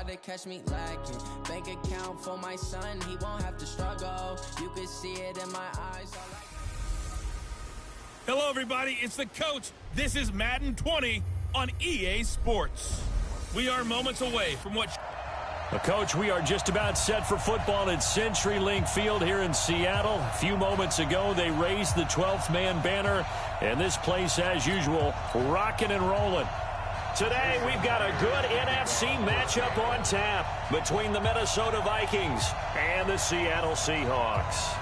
to catch me lacking. Bank account for my son, he won't have to struggle. You can see it in my eyes. Hello, everybody. It's the coach. This is Madden 20 on EA Sports. We are moments away from what... Coach, we are just about set for football at CenturyLink Field here in Seattle. A few moments ago, they raised the 12th man banner, and this place, as usual, rocking and rolling. Today, we've got a good NFC matchup on tap between the Minnesota Vikings and the Seattle Seahawks.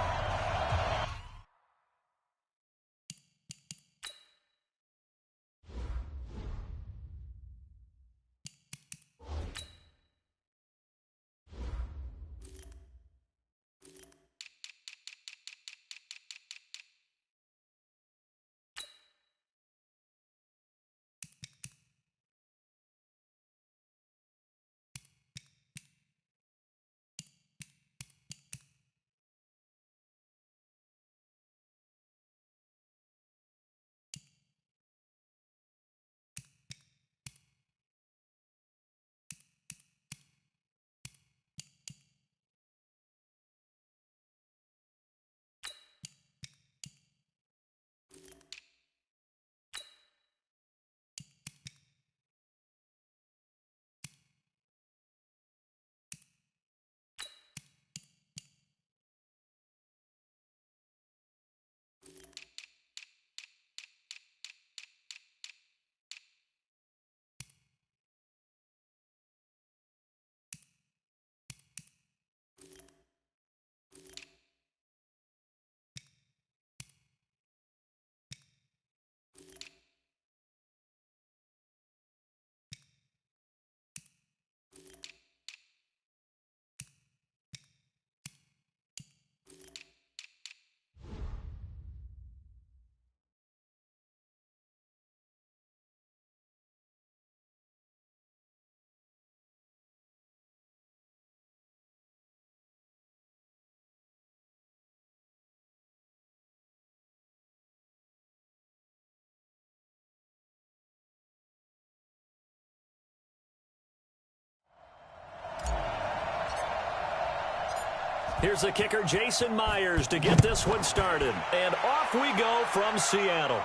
Here's the kicker, Jason Myers, to get this one started. And off we go from Seattle.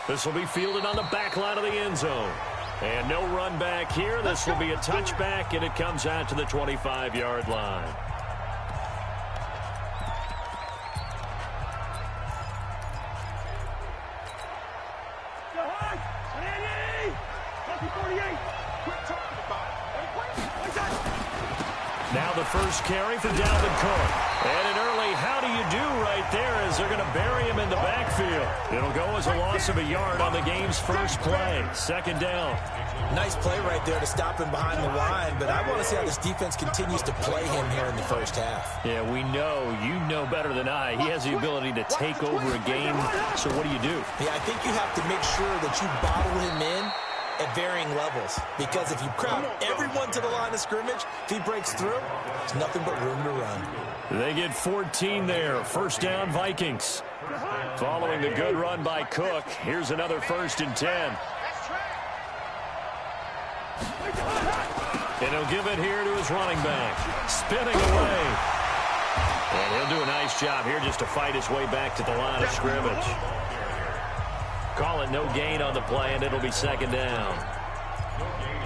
This will be fielded on the back line of the end zone. And no run back here. This will be a touchback, and it comes out to the 25-yard line. Now the first carry for Dalvin Cook. And an early how do you do right there as they're going to bury him in the backfield. It'll go as a loss of a yard on the game's first play. Second down. Nice play right there to stop him behind the line, but I want to see how this defense continues to play him here in the first half. Yeah, we know. You know better than I. He has the ability to take over a game. So what do you do? Yeah, I think you have to make sure that you bottle him in at varying levels, because if you crowd everyone to the line of scrimmage, if he breaks through, there's nothing but room to run. They get 14 there. First down, Vikings. Following the good run by Cook, here's another 1st and 10. And he'll give it here to his running back. Spinning away. And he'll do a nice job here just to fight his way back to the line of scrimmage. Call it no gain on the play, and it'll be second down.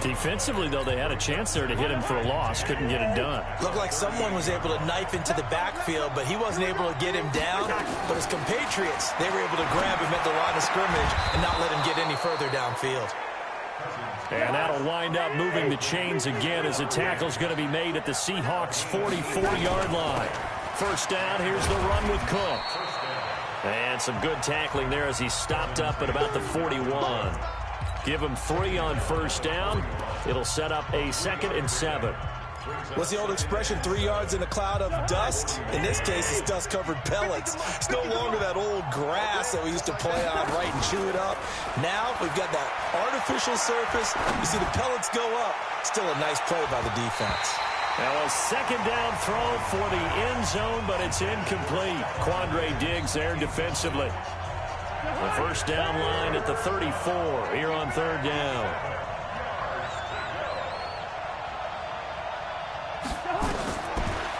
Defensively, though, they had a chance there to hit him for a loss. Couldn't get it done. Looked like someone was able to knife into the backfield, but he wasn't able to get him down. But his compatriots, they were able to grab him at the line of scrimmage and not let him get any further downfield. And that'll wind up moving the chains again as the tackle's going to be made at the Seahawks' 44-yard line. First down, here's the run with Cook. And some good tackling there as he stopped up at about the 41. Give him 3 on first down. It'll set up a 2nd and 7. What's the old expression, 3 yards in a cloud of dust? In this case, it's dust-covered pellets. It's no longer that old grass that we used to play on, right, and chew it up. Now we've got that artificial surface. You see the pellets go up. Still a nice play by the defense. Now a second down throw for the end zone, but it's incomplete. Quandre Diggs there defensively. The first down line at the 34 here on 3rd down.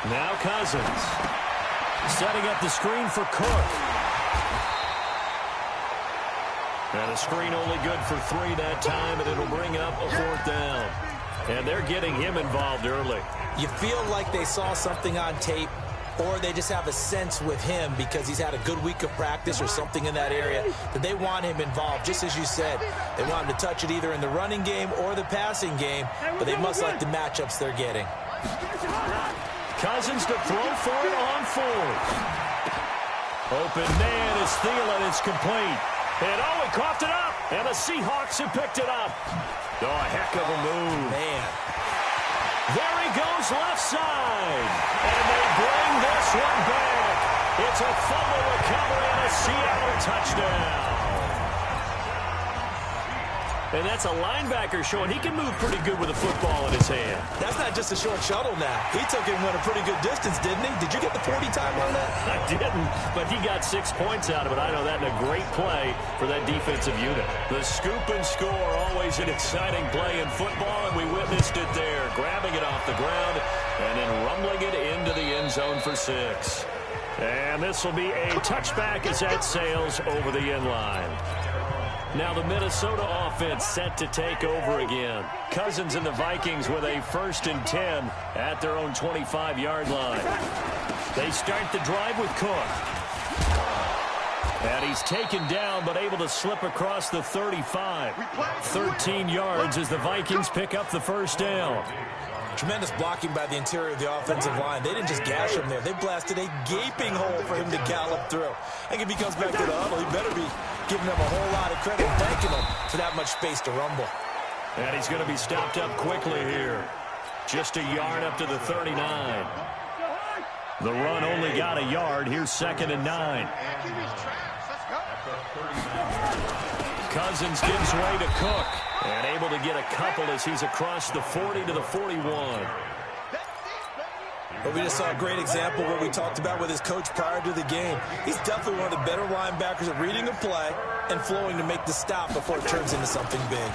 Now Cousins. Setting up the screen for Cook. And a screen only good for 3 that time, and it'll bring up a 4th down. And they're getting him involved early. You feel like they saw something on tape, or they just have a sense with him because he's had a good week of practice or something in that area that they want him involved. Just as you said, they want him to touch it either in the running game or the passing game, but they must like the matchups they're getting. Cousins to throw for it on 4th. Open man is Thielen. It's complete. And he coughed it up. And the Seahawks have picked it up. Oh, a heck of a move. Man. There he goes left side. And they bring this one back. It's a fumble recovery and a Seattle touchdown. And that's a linebacker showing he can move pretty good with a football in his hand. That's not just a short shuttle now. He took it and went a pretty good distance, didn't he? Did you get the 40 time on that? I didn't, but he got 6 points out of it. I know that in a great play for that defensive unit. The scoop and score, always an exciting play in football, and we witnessed it there, grabbing it off the ground and then rumbling it into the end zone for 6. And this will be a touchback as that sails over the end line. Now the Minnesota offense set to take over again. Cousins and the Vikings with a 1st and 10 at their own 25-yard line. They start the drive with Cook. And he's taken down but able to slip across the 35. 13 yards as the Vikings pick up the 1st down. Tremendous blocking by the interior of the offensive line. They didn't just gash him there. They blasted a gaping hole for him to gallop through. I think if he comes back to the huddle, he better be giving them a whole lot of credit and thanking them for that much space to rumble. And he's going to be stopped up quickly here. Just a yard up to the 39. The run only got a yard. Here's 2nd and 9. Cousins gives way to Cook. And able to get a couple as he's across the 40 to the 41. But we just saw a great example of what we talked about with his coach prior to the game. He's definitely one of the better linebackers at reading a play and flowing to make the stop before it turns into something big.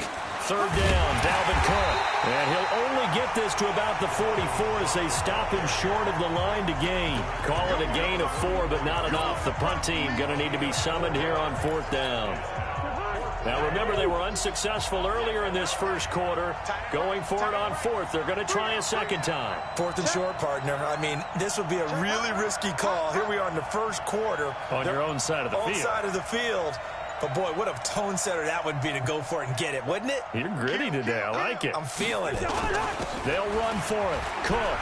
3rd down, Dalvin Cook. And he'll only get this to about the 44 as they stop him short of the line to gain. Call it a gain of 4, but not enough. The punt team going to need to be summoned here on 4th down. Now, remember, they were unsuccessful earlier in this 1st quarter. Going for it on 4th. They're going to try a 2nd time. 4th and short, partner. I mean, this would be a really risky call. Here we are in the 1st quarter. On your own side of the field. Own side of the field. But, boy, what a tone setter that would be to go for it and get it, wouldn't it? You're gritty today. I like it. I'm feeling it. They'll run for it. Cook.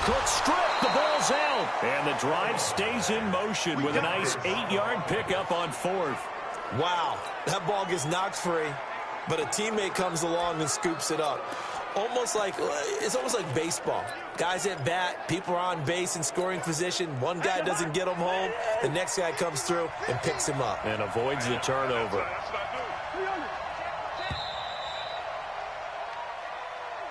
Cook stripped. The ball's out. And the drive stays in motion with a nice 8-yard pickup on 4th. Wow. That ball gets knocked free, but a teammate comes along and scoops it up. It's almost like baseball. Guys at bat, people are on base in scoring position. One guy doesn't get him home. The next guy comes through and picks him up. And avoids the turnover.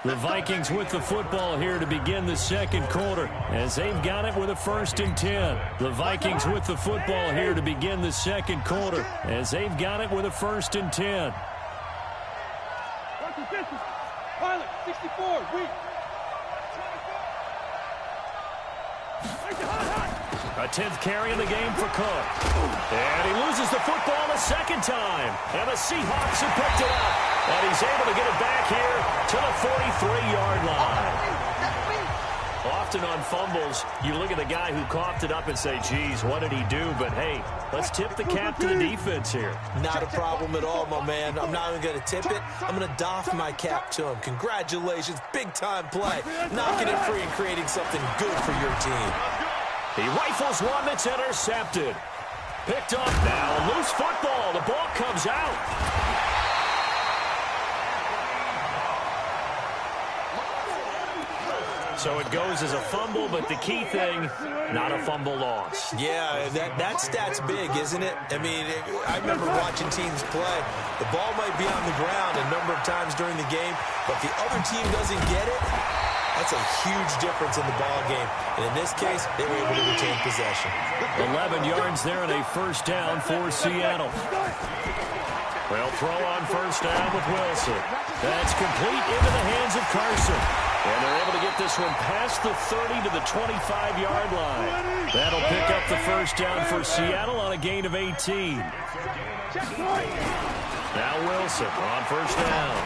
The Vikings with the football here to begin the 2nd quarter as they've got it with a 1st and 10. The Vikings with the football here to begin the 2nd quarter as they've got it with a 1st and 10. Pilot, 64, weak. A 10th carry in the game for Cook. And he loses the football a 2nd time. And the Seahawks have picked it up. And he's able to get it back here to the 43-yard line. Often on fumbles, you look at the guy who coughed it up and say, geez, what did he do? But, hey, let's tip the cap to the defense here. Not a problem at all, my man. I'm not even going to tip it. I'm going to doff my cap to him. Congratulations. Big-time play. Knocking it free and creating something good for your team. He rifles one that's intercepted. Picked up now. Loose football. The ball comes out. So it goes as a fumble, but the key thing, not a fumble loss. Yeah, that stat's big, isn't it? I mean, I remember watching teams play. The ball might be on the ground a number of times during the game, but if the other team doesn't get it, that's a huge difference in the ball game. And in this case, they were able to retain possession. 11 yards there and a 1st down for Seattle. They'll throw on first down with Wilson. That's complete into the hands of Carson. And they're able to get this one past the 30 to the 25-yard line. That'll pick up the first down for Seattle on a gain of 18. Now Wilson on first down.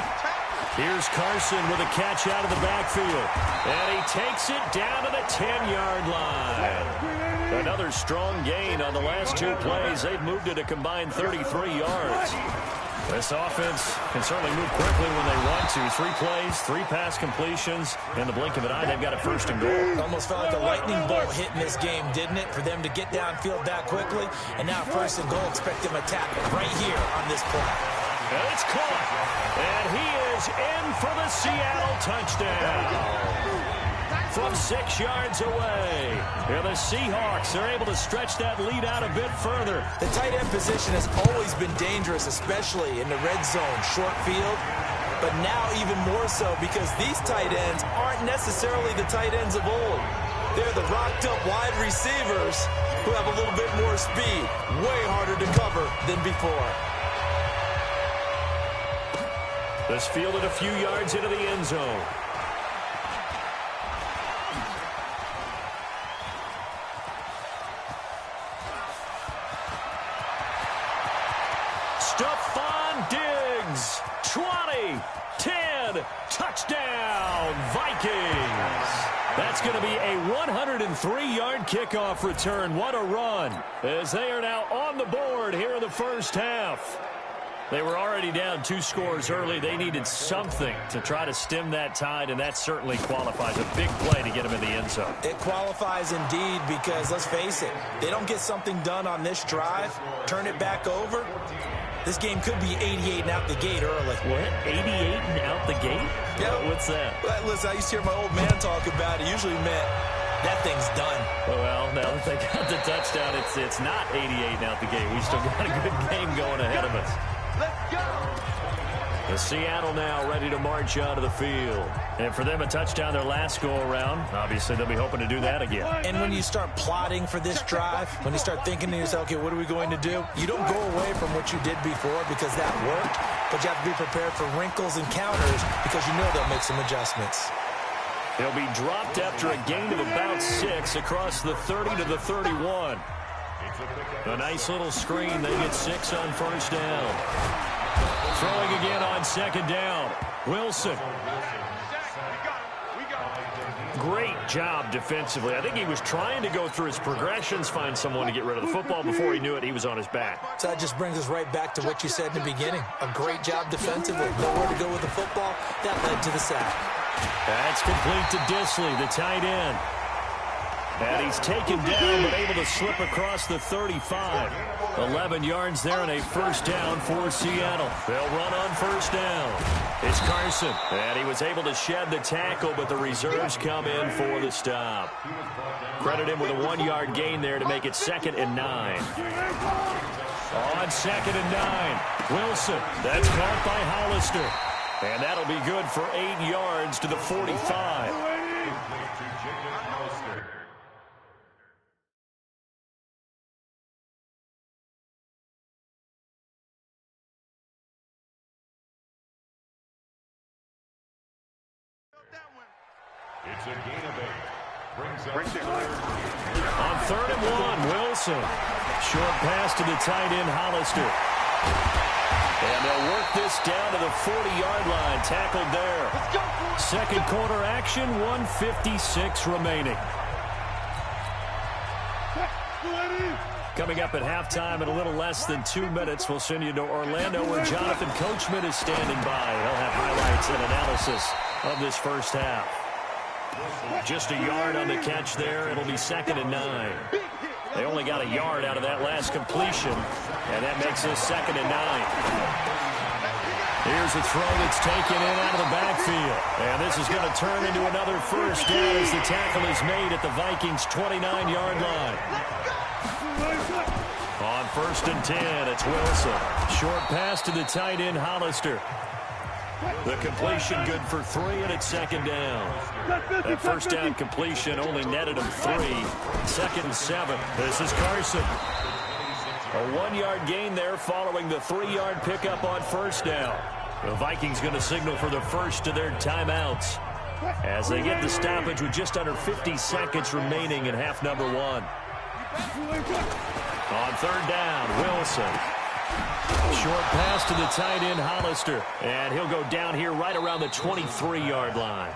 Here's Carson with a catch out of the backfield. And he takes it down to the 10-yard line. Another strong gain on the last two plays. They've moved it a combined 33 yards. This offense can certainly move quickly when they want to. 3 plays, 3 pass completions. In the blink of an eye, they've got a first and goal. It almost felt like a lightning bolt hit in this game, didn't it? For them to get downfield that quickly. And now first and goal, expect them to attack right here on this play. And it's caught. And he is in for the Seattle touchdown. From 6 yards away. Here the Seahawks are able to stretch that lead out a bit further. The tight end position has always been dangerous, especially in the red zone, short field. But now even more so because these tight ends aren't necessarily the tight ends of old. They're the rocked-up wide receivers who have a little bit more speed. Way harder to cover than before. This fielded a few yards into the end zone. Stephon Diggs, 20, 10, touchdown, Vikings. That's going to be a 103-yard kickoff return. What a run, as they are now on the board here in the first half. They were already down 2 scores early. They needed something to try to stem that tide, and that certainly qualifies. A big play to get them in the end zone. It qualifies indeed because, let's face it, they don't get something done on this drive, turn it back over, this game could be 88 and out the gate early. What? 88 and out the gate? Yeah. What's that? Well, listen, I used to hear my old man talk about it. Usually meant that thing's done. Well, now that they got the touchdown, it's not 88 and out the gate. We still got a good game going ahead of us. Let's go! The Seattle now ready to march onto the field. And for them, a touchdown their last go-around. Obviously, they'll be hoping to do that again. And when you start plotting for this drive, when you start thinking to yourself, okay, what are we going to do? You don't go away from what you did before because that worked, but you have to be prepared for wrinkles and counters because you know they'll make some adjustments. They'll be dropped after a gain of about 6 across the 30 to the 31. A nice little screen. They get 6 on first down. Throwing again on second down. Wilson. Great job defensively. I think he was trying to go through his progressions, find someone to get rid of the football. Before he knew it, he was on his back. So that just brings us right back to what you said in the beginning. A great job defensively. Nowhere to go with the football. That led to the sack. That's complete to Disley, the tight end. And he's taken down, but able to slip across the 35. 11 yards there and a first down for Seattle. They'll run on first down. It's Carson. And he was able to shed the tackle, but the reserves come in for the stop. Credit him with a 1-yard gain there to make it 2nd and 9. On 2nd and 9. Wilson. That's caught by Hollister. And that'll be good for 8 yards to the 45. It's a gain of 8. Brings up on 3rd and 1, Wilson. Short pass to the tight end, Hollister. And they'll work this down to the 40-yard line. Tackled there. Second quarter action, 1:56 remaining. Coming up at halftime in a little less than 2 minutes, we'll send you to Orlando where Jonathan Coachman is standing by. He'll have highlights and analysis of this first half. Just a yard on the catch there. It'll be 2nd and 9. They only got a yard out of that last completion, and that makes this 2nd and 9. Here's a throw that's taken in out of the backfield. And this is going to turn into another first down as the tackle is made at the Vikings' 29-yard line. On 1st and 10, it's Wilson. Short pass to the tight end, Hollister. The completion good for 3, and it's 2nd down. That first down completion only netted him 3. 2nd and 7. This is Carson. A 1-yard gain there following the 3-yard pickup on first down. The Vikings going to signal for the first of their timeouts as they get the stoppage with just under 50 seconds remaining in half number 1. On third down, Wilson. Short pass to the tight end, Hollister. And he'll go down here right around the 23-yard line.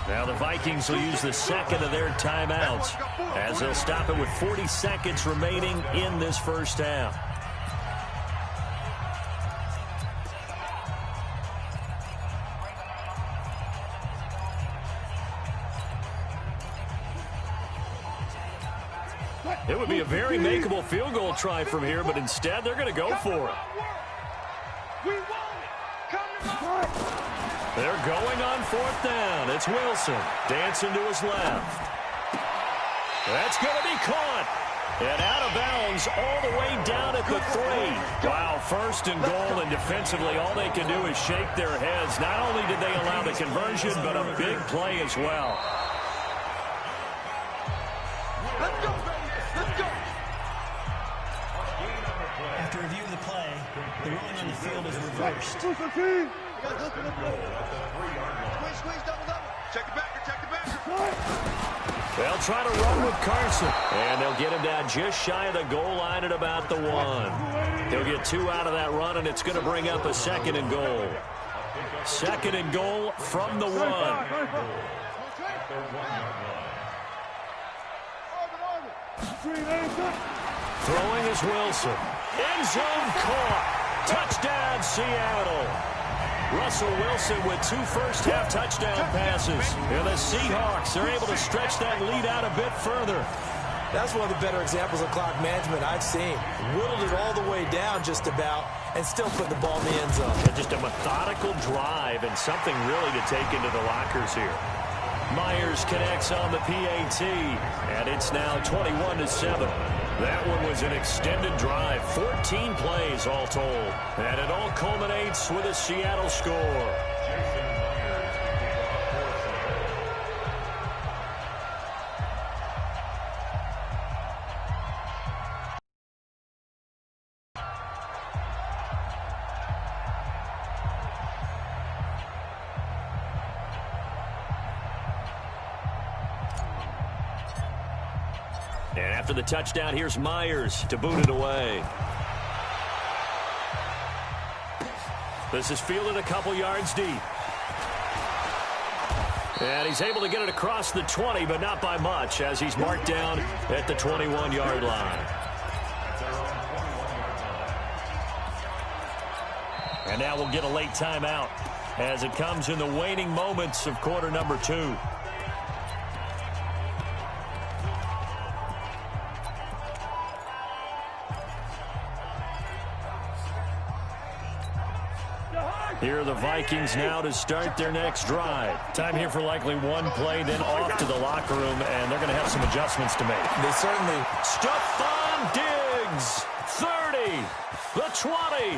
Now the Vikings will use the second of their timeouts as they'll stop it with 40 seconds remaining in this first half. It would be a very makeable field goal try from here, but instead they're going to go for it. They're going on fourth down. It's Wilson dancing to his left. That's going to be caught. And out of bounds all the way down at the 3. Wow, first and goal, and defensively all they can do is shake their heads. Not only did they allow the conversion, but a big play as well. Let's go, baby. Let's go. After reviewing the play, the ruling on the field is reversed. Squeeze, double. Check the backer, check the backer. They'll try to run with Carson, and they'll get him down just shy of the goal line at about the 1. He'll get 2 out of that run, and it's going to bring up a second and goal. Second and goal from the 1. Throwing is Wilson. End zone caught. Touchdown, Seattle. Russell Wilson with 2 first-half touchdown passes. And the Seahawks are able to stretch that lead out a bit further. That's one of the better examples of clock management I've seen. Whittled it all the way down just about and still put the ball in the end zone. Just a methodical drive and something really to take into the lockers here. Myers connects on the PAT, and it's now 21-7. That one was an extended drive, 14 plays all told. And it all culminates with a Seattle score. And after the touchdown, here's Myers to boot it away. This is fielded a couple yards deep. And he's able to get it across the 20, but not by much, as he's marked down at the 21-yard line. And now we'll get a late timeout as it comes in the waning moments of quarter number 2. Here are the Vikings now to start their next drive. Time here for likely one play, then off to the locker room, and they're going to have some adjustments to make. They certainly... Stephon Diggs, 30, the 20,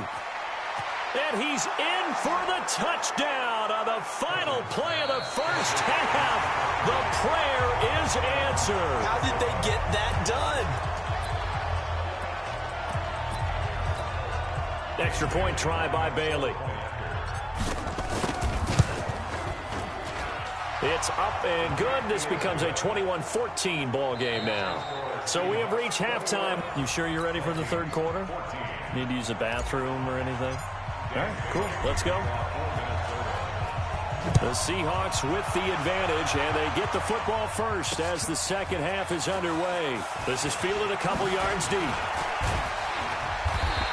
and he's in for the touchdown on the final play of the first half. The prayer is answered. How did they get that done? Extra point try by Bailey. It's up and good. This becomes a 21-14 ball game now. So we have reached halftime. You sure you're ready for the third quarter? Need to use a bathroom or anything? All right, cool. Let's go. The Seahawks with the advantage, and they get the football first as the second half is underway. This is fielded a couple yards deep.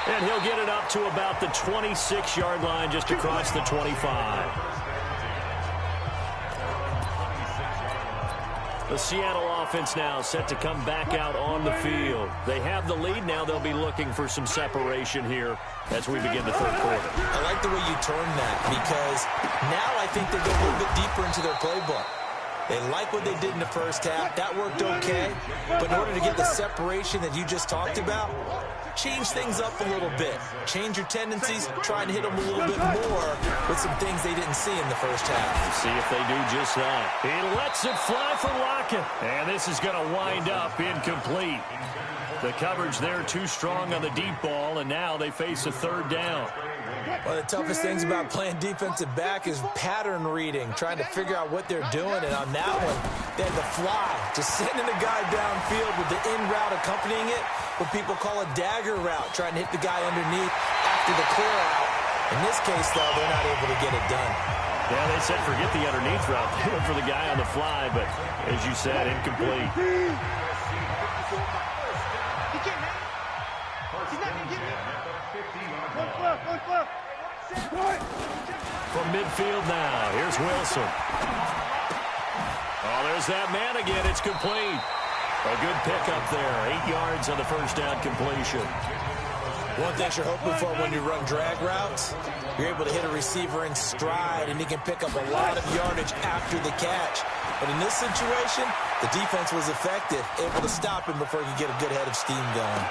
And he'll get it up to about the 26-yard line, just across the 25. The Seattle offense now set to come back out on the field. They have the lead. Now they'll be looking for some separation here as we begin the third quarter. I like the way you turned that, because now I think they go a little bit deeper into their playbook. They like what they did in the first half. That worked okay. But in order to get the separation that you just talked about, change things up a little bit. Change your tendencies. Try and hit them a little bit more with some things they didn't see in the first half. See if they do just that. He lets it fly for Lockett. And this is going to wind up incomplete. The coverage there too strong on the deep ball, and now they face a third down. One of the toughest things about playing defensive back is pattern reading, trying to figure out what they're doing. And on that one, they had to fly, just sending the guy downfield with the in route accompanying it, what people call a dagger route, trying to hit the guy underneath after the clear out. In this case, though, they're not able to get it done. Yeah, they said forget the underneath route. They went for the guy on the fly, but as you said, incomplete. From midfield now, here's Wilson. Oh, there's that man again. It's complete. A good pickup there. 8 yards on the first down completion. One thing you're hoping for when you run drag routes, you're able to hit a receiver in stride, and he can pick up a lot of yardage after the catch. But in this situation, the defense was effective, able to stop him before he could get a good head of steam going.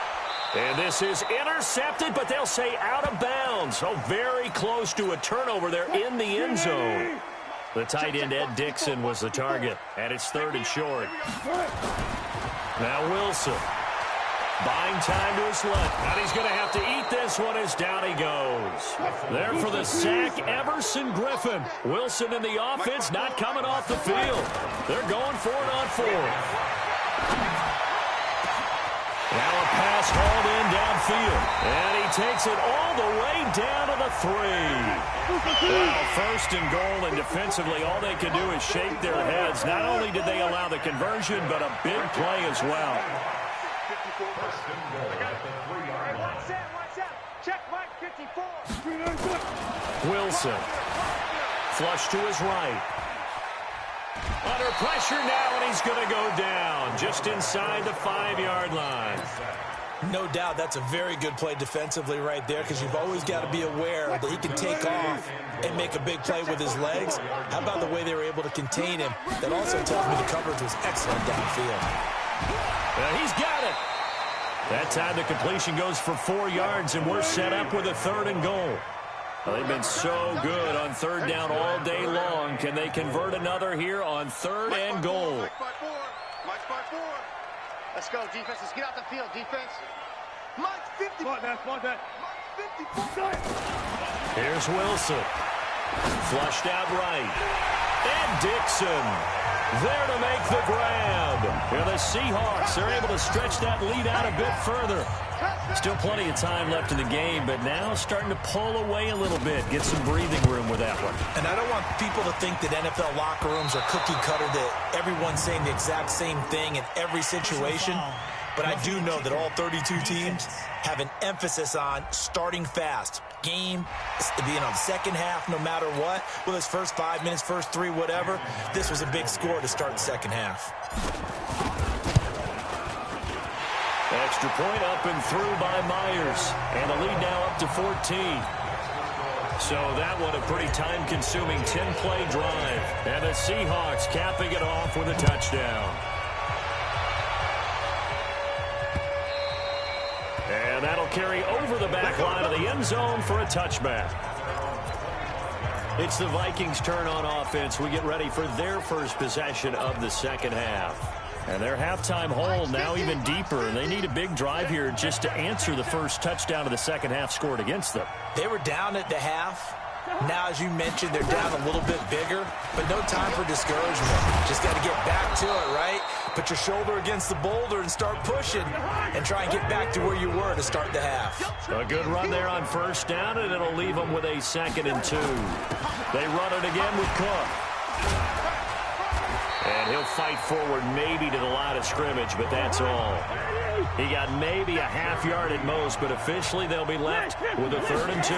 And this is intercepted, but they'll say out of bounds. Oh, very close to a turnover there in the end zone. The tight end, Ed Dixon, was the target, and it's 3rd and short. Now Wilson. Buying time to his left. And he's going to have to eat this one as down he goes. There for the sack, Everson Griffin. Wilson in the offense, not coming off the field. They're going for it on 4th. Now a pass hauled in downfield. And he takes it all the way down to the 3. Well, 1st and goal, and defensively all they can do is shake their heads. Not only did they allow the conversion, but a big play as well. Wilson. Flush to his right. Under pressure now, and he's going to go down just inside the 5-yard line. No doubt that's a very good play defensively right there, because you've always got to be aware that he can take off and make a big play with his legs. How about the way they were able to contain him? That also tells me the coverage was excellent downfield. He's got it. That time the completion goes for 4 yards, and we're set up with a 3rd and goal. Well, they've been so good on 3rd down all day long. Can they convert another here on 3rd and goal? Mike by 4. Mike by 4. Let's go, defense. Let's get out the field, defense. Mike 50. Mike 54. Here's Wilson. Flushed out right. And Dixon there to make the grab. And the Seahawks are able to stretch that lead out a bit further. Still plenty of time left in the game, but now starting to pull away a little bit. Get some breathing room with that one. And I don't want people to think that NFL locker rooms are cookie cutter, that everyone's saying the exact same thing in every situation. But I do know that all 32 teams have an emphasis on starting fast. Game, being on second half no matter what. Whether it's first 5 minutes, first 3, whatever. This was a big score to start the second half. Extra point up and through by Myers. And the lead now up to 14. So that one a pretty time-consuming 10-play drive. And the Seahawks capping it off with a touchdown. And that'll carry over the back line of the end zone for a touchback. It's the Vikings' turn on offense. We get ready for their first possession of the second half. And their halftime hole now even deeper. And they need a big drive here just to answer the first touchdown of the second half scored against them. They were down at the half. Now, as you mentioned, they're down a little bit bigger, but no time for discouragement. Just got to get back to it, right? Put your shoulder against the boulder and start pushing and try and get back to where you were to start the half. A good run there on first down, and it'll leave them with a 2nd and 2. They run it again with Cook. And he'll fight forward maybe to the line of scrimmage, but that's all. He got maybe a half yard at most, but officially they'll be left with a 3rd and 2.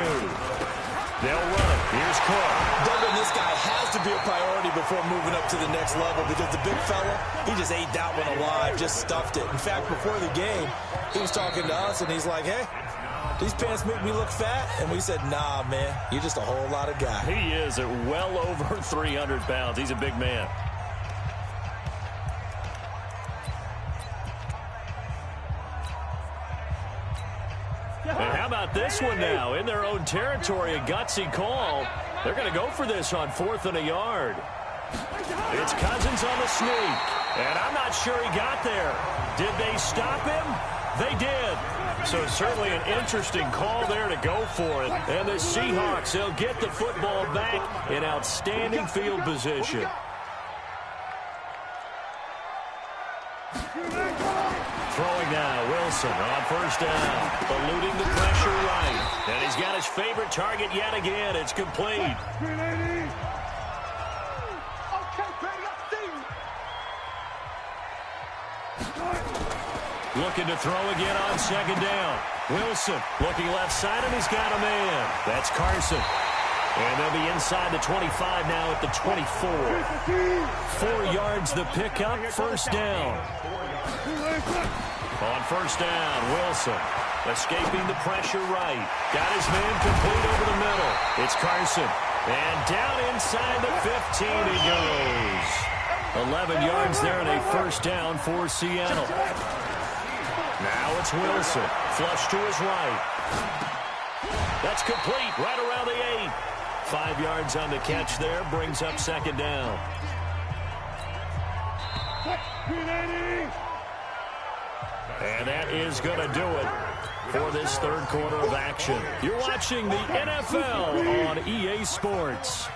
They'll run it. Here's Cook. Douglas, this guy has to be a priority before moving up to the next level, because the big fella, he just ate that one alive, just stuffed it. In fact, before the game, he was talking to us, and he's like, hey, these pants make me look fat. And we said, nah, man, you're just a whole lot of guy. He is at well over 300 pounds. He's a big man. And how about this one now? In their own territory, a gutsy call. They're going to go for this on 4th and a yard. It's Cousins on the sneak. And I'm not sure he got there. Did they stop him? They did. So certainly an interesting call there to go for it. And the Seahawks, they'll get the football back in outstanding field position. Throwing now, Wilson on first down. Eluding the pressure right. And he's got his favorite target yet again. It's complete. Looking to throw again on second down. Wilson looking left side, and he's got a man. That's Carson. And they'll be inside the 25 now at the 24. 4 yards the pickup, first down. On first down, Wilson escaping the pressure right. Got his man complete over the middle. It's Carson. And down inside the 15 he goes. 11 yards there and a first down for Seattle. Now it's Wilson. Flush to his right. That's complete right around the 8. 5 yards on the catch there. Brings up second down. And that is going to do it for this third quarter of action. You're watching the NFL on EA Sports.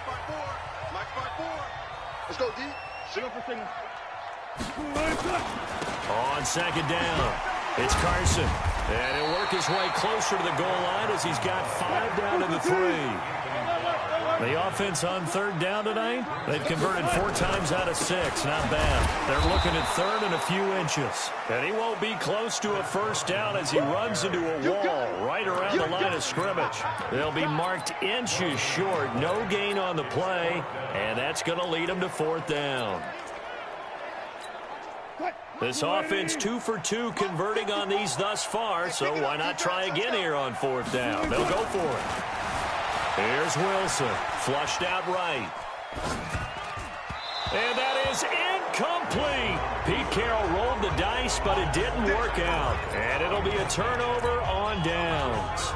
Let's go, D. Signal for signal. On second down, it's Carson. And he'll work his way closer to the goal line as he's got 5 down to the 3. The offense on third down tonight, they've converted 4 times out of 6. Not bad. They're looking at third and a few inches. And he won't be close to a first down as he runs into a wall right around the line of scrimmage. They'll be marked inches short. No gain on the play, and that's going to lead them to fourth down. This offense 2 for 2 converting on these thus far, so why not try again here on fourth down? They'll go for it. Here's Wilson, flushed out right. And that is incomplete. Pete Carroll rolled the dice, but it didn't work out. And it'll be a turnover on downs.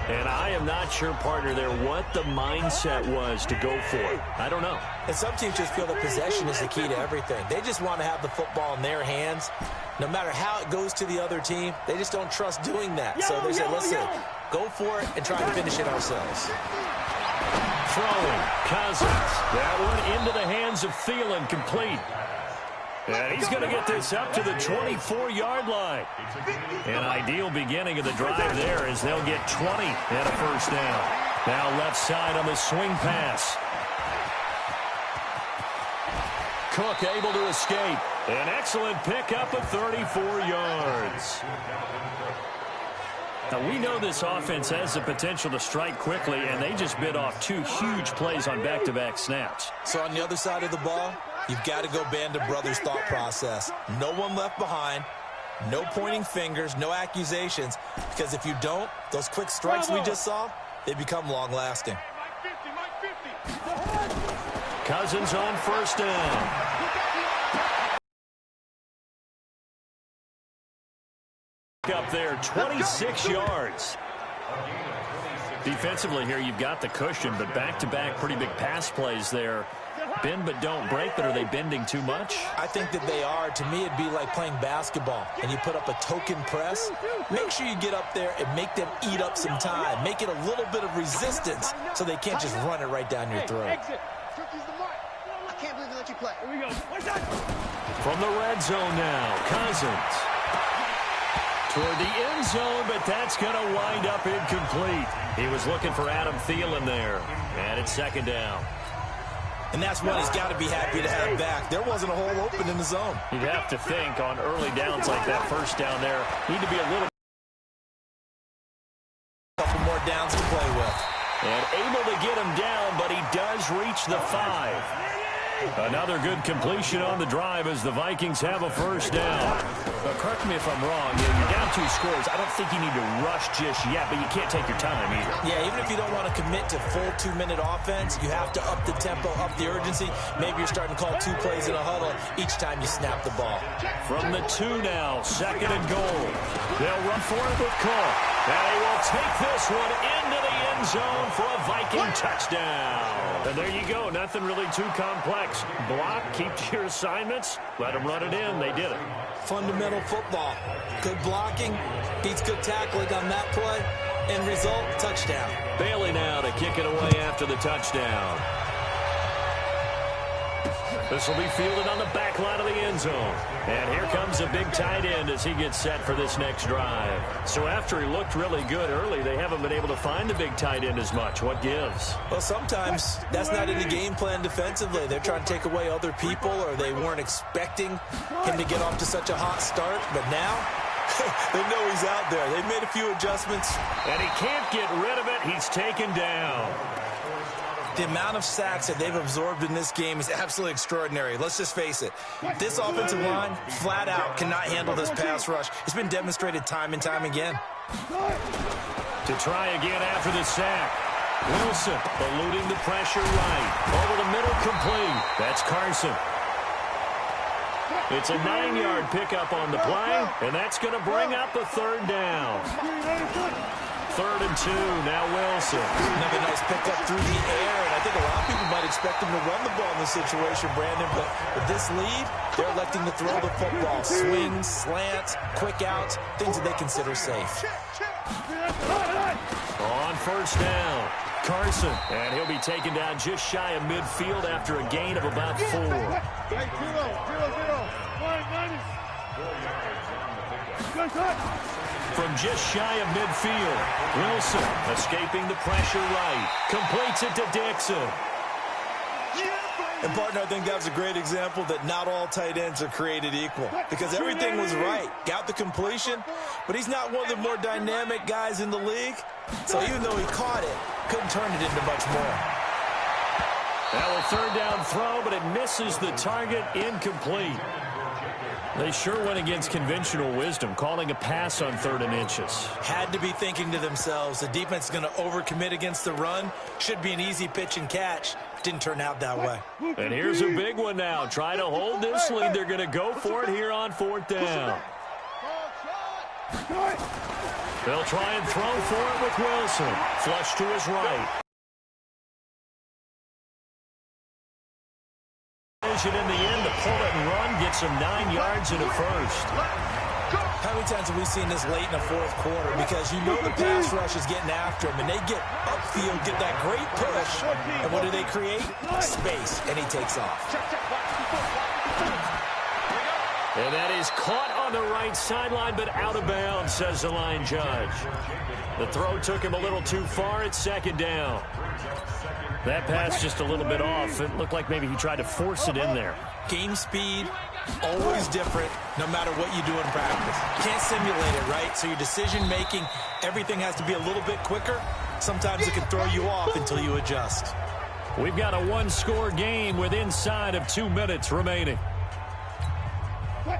And I am not sure, partner, there what the mindset was to go for it. I don't know. And some teams just feel that possession is the key to everything. They just want to have the football in their hands. No matter how it goes to the other team, they just don't trust doing that. So they say, listen, go for it and try and finish it ourselves. Throwing, Cousins. That one into the hands of Thielen, complete. And he's going to get this up to the 24-yard line. An ideal beginning of the drive there as they'll get 20 and a first down. Now left side on the swing pass. Cook able to escape. An excellent pickup of 34 yards. Now, we know this offense has the potential to strike quickly, and they just bit off 2 huge plays on back-to-back snaps. So on the other side of the ball, you've got to go Band of Brothers thought process. No one left behind, no pointing fingers, no accusations, because if you don't, those quick strikes we just saw, they become long-lasting. Cousins on first down. Up there, 26 yards. Defensively here, you've got the cushion, but back-to-back pretty big pass plays there. Bend but don't break, but are they bending too much? I think that they are. To me, it'd be like playing basketball, and you put up a token press. Make sure you get up there and make them eat up some time. Make it a little bit of resistance so they can't just run it right down your throat. I can't believe they let you play. Here we go. From the red zone now, Cousins. Toward the end zone, but that's going to wind up incomplete. He was looking for Adam Thielen there, and it's second down. And that's one he's got to be happy to have back. There wasn't a hole open in the zone. You'd have to think on early downs like that first down there, need to be a little. Couple more downs to play with. And able to get him down, but he does reach the 5. Another good completion on the drive as the Vikings have a first down. But correct me if I'm wrong. You're down 2 scores. I don't think you need to rush just yet, but you can't take your time either. Yeah, even if you don't want to commit to full 2-minute offense, you have to up the tempo, up the urgency. Maybe you're starting to call 2 plays in a huddle each time you snap the ball. From the 2 now, second and goal. They'll run for it with Cook. And they will take this one into the end end zone for a Viking touchdown. And there you go. Nothing really too complex. Block, keep to your assignments, let them run it in. They did it. Fundamental football. Good blocking, beats good tackling on that play. End result, touchdown. Bailey now to kick it away after the touchdown. This will be fielded on the back line of the end zone. And here comes a big tight end as he gets set for this next drive. So after he looked really good early, they haven't been able to find the big tight end as much. What gives? Well, sometimes that's not in the game plan defensively. They're trying to take away other people, or they weren't expecting him to get off to such a hot start. But now, they know he's out there. They've made a few adjustments. And he can't get rid of it. He's taken down. The amount of sacks that they've absorbed in this game is absolutely extraordinary. Let's just face it. This offensive line, flat out, cannot handle this pass rush. It's been demonstrated time and time again. To try again after the sack. Wilson eluding the pressure right. Over the middle, complete. That's Carson. It's a 9-yard pickup on the play, and that's going to bring up a third down. 3rd and 2, now Wilson. Another nice pickup through the air, and I think a lot of people might expect him to run the ball in this situation, Brandon, but with this lead, they're electing to throw the football. Swings, slants, quick outs, things that they consider safe. On first down, Carson, and he'll be taken down just shy of midfield after a gain of about 4. From just shy of midfield, Wilson escaping the pressure right. Completes it to Dixon. And, partner, I think that was a great example that not all tight ends are created equal, because everything was right. Got the completion, but he's not one of the more dynamic guys in the league. So even though he caught it, couldn't turn it into much more. Now a third down throw, but it misses the target, incomplete. They sure went against conventional wisdom, calling a pass on 3rd and inches. Had to be thinking to themselves, the defense is going to overcommit against the run. Should be an easy pitch and catch. Didn't turn out that way. And here's a big one now. Trying to hold this lead. They're going to go for it here on 4th down. They'll try and throw for it with Wilson. Flush to his right. In the end, to pull it and run, gets him 9 yards and a first. How many times have we seen this late in the 4th quarter? Because you know the pass rush is getting after him, and they get upfield, get that great push, and what do they create? Space, and he takes off. And that is caught on the right sideline, but out of bounds, says the line judge. The throw took him a little too far. It's 2nd down. That pass just a little bit off. It looked like maybe he tried to force it in there. Game speed, always different, no matter what you do in practice. You can't simulate it, right? So your decision-making, everything has to be a little bit quicker. Sometimes it can throw you off until you adjust. We've got a 1-score game with inside of 2 minutes remaining.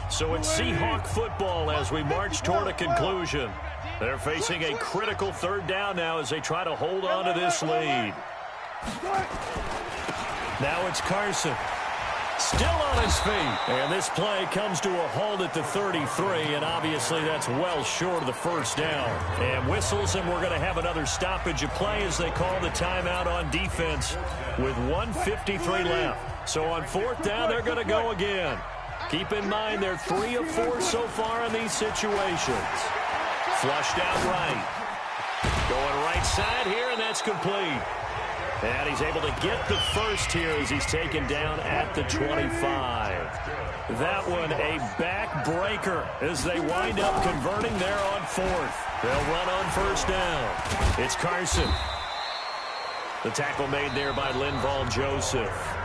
So it's Seahawk football as we march toward a conclusion. They're facing a critical 3rd down now as they try to hold on to this lead. Now it's Carson. Still on his feet. And this play comes to a halt at the 33, and obviously that's well short of the 1st down. And whistles, and we're going to have another stoppage of play as they call the timeout on defense with 1:53 left. So on 4th down, they're going to go again. Keep in mind they're 3 of 4 so far in these situations. Flushed out right. Going right side here, and that's complete. And he's able to get the first here as he's taken down at the 25. That one a backbreaker as they wind up converting there on 4th. They'll run on 1st down. It's Carson. The tackle made there by Linval Joseph.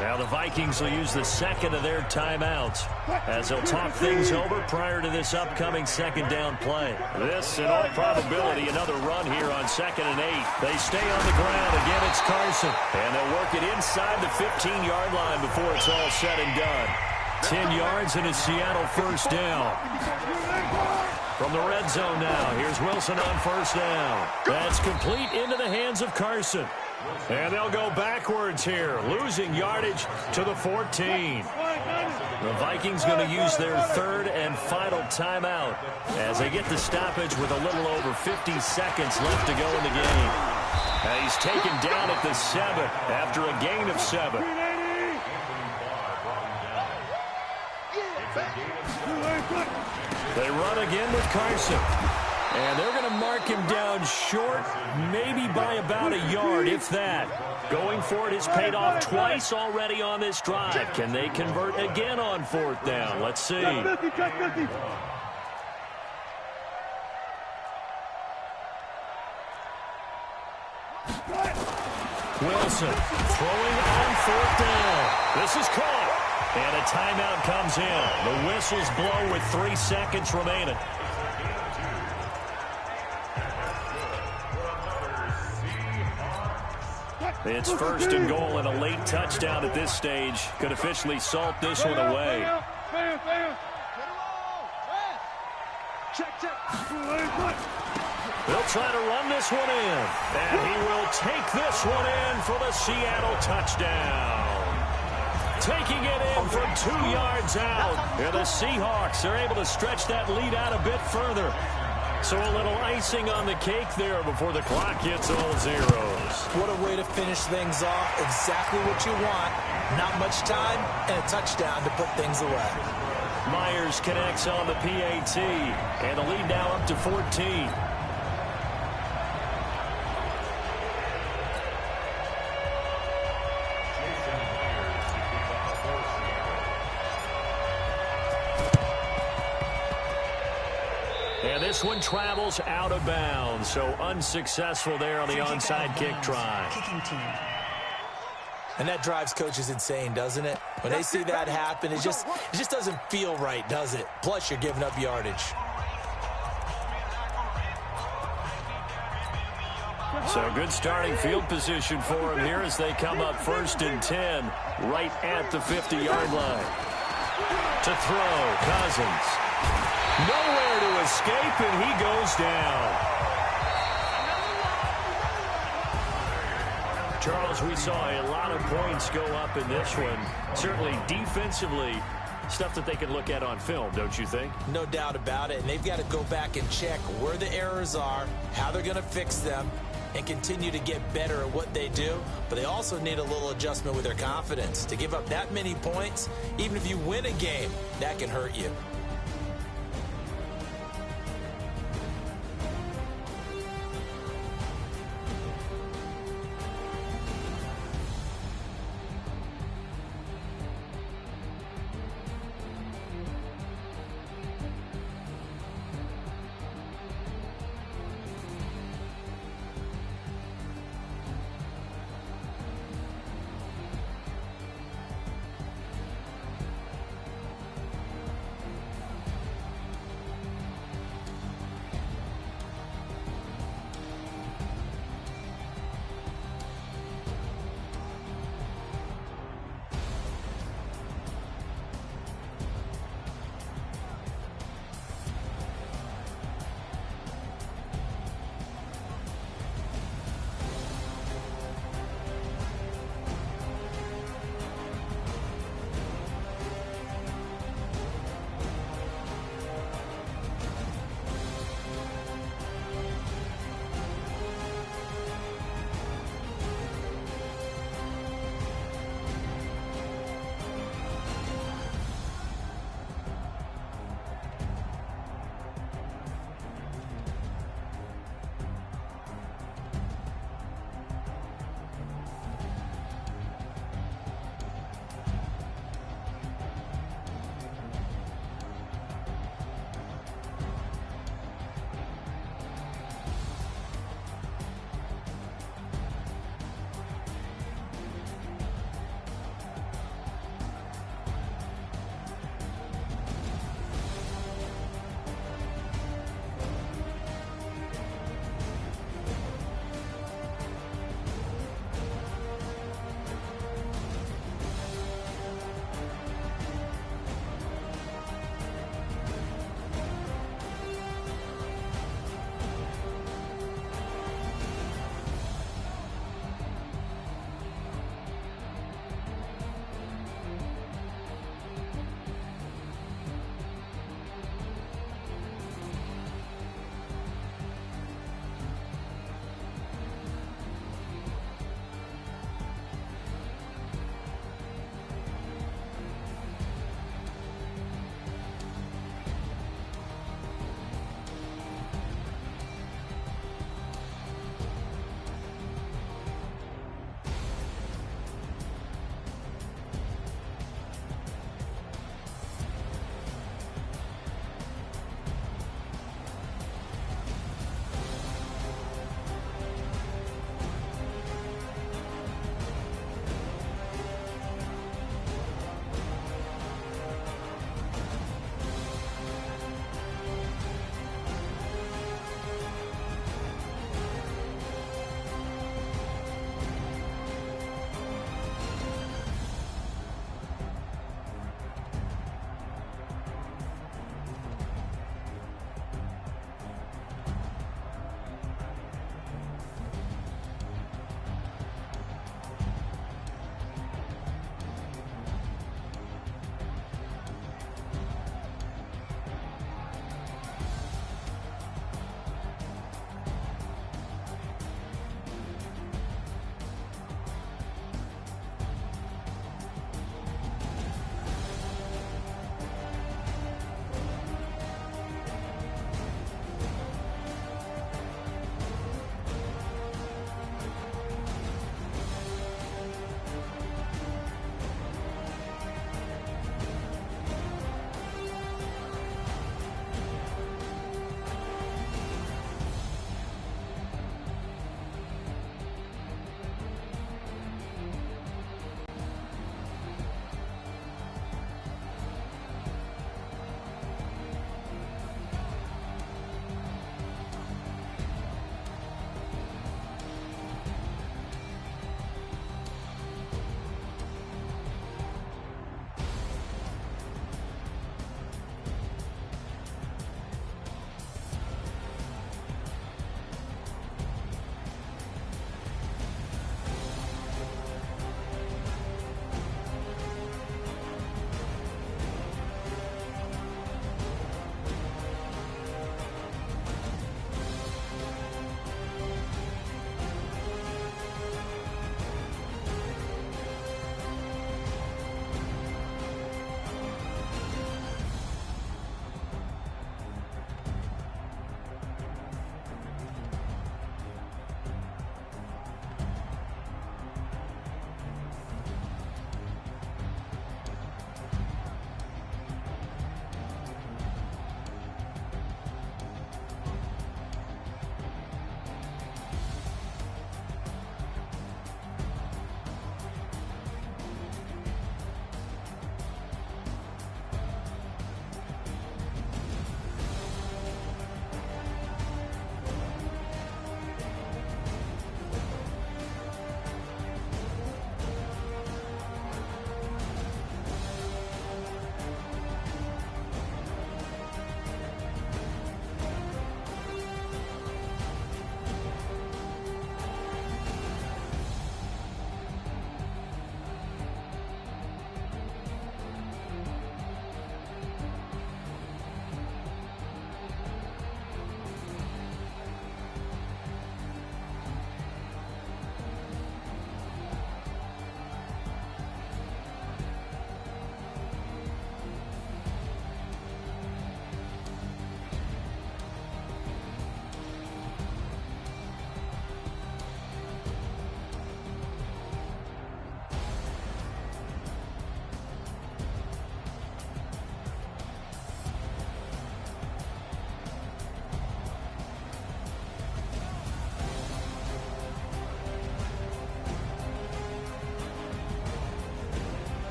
Now the Vikings will use the 2nd of their timeouts as they'll talk things over prior to this upcoming 2nd down play. This, in all probability, another run here on 2nd and 8. They stay on the ground. Again, it's Carson. And they'll work it inside the 15-yard line before it's all said and done. 10 yards and a Seattle 1st down. From the red zone now, here's Wilson on 1st down. That's complete into the hands of Carson. And they'll go backwards here, losing yardage to the 14. The Vikings going to use their 3rd and final timeout as they get the stoppage with a little over 50 seconds left to go in the game. And he's taken down at the 7 after a gain of 7. They run again with Carson. And they're going to mark him down short, maybe by about a yard, if that. Going for it has paid off twice already on this drive. Can they convert again on 4th down? Let's see. Wilson throwing on 4th down. This is caught. And a timeout comes in. The whistles blow with 3 seconds remaining. It's 1st and goal, and a late touchdown at this stage could officially salt this one away. They'll try to run this one in, and he will take this one in for the Seattle touchdown. Taking it in from 2 yards out. And the Seahawks are able to stretch that lead out a bit further. So a little icing on the cake there before the clock hits all zeros. What a way to finish things off. Exactly what you want. Not much time and a touchdown to put things away. Myers connects on the PAT. And the lead now up to 14. And this one travels out of bounds, so unsuccessful there on the onside kick try. And that drives coaches insane, doesn't it? When they see that happen, it just doesn't feel right, does it? Plus, you're giving up yardage. So good starting field position for him here as they come up 1st and 10, right at the 50-yard line. To throw, Cousins. Nowhere to escape, and he goes down. Charles, we saw a lot of points go up in this one. Certainly defensively, stuff that they can look at on film, don't you think? No doubt about it, and they've got to go back and check where the errors are, how they're going to fix them, and continue to get better at what they do. But they also need a little adjustment with their confidence. To give up that many points, even if you win a game, that can hurt you.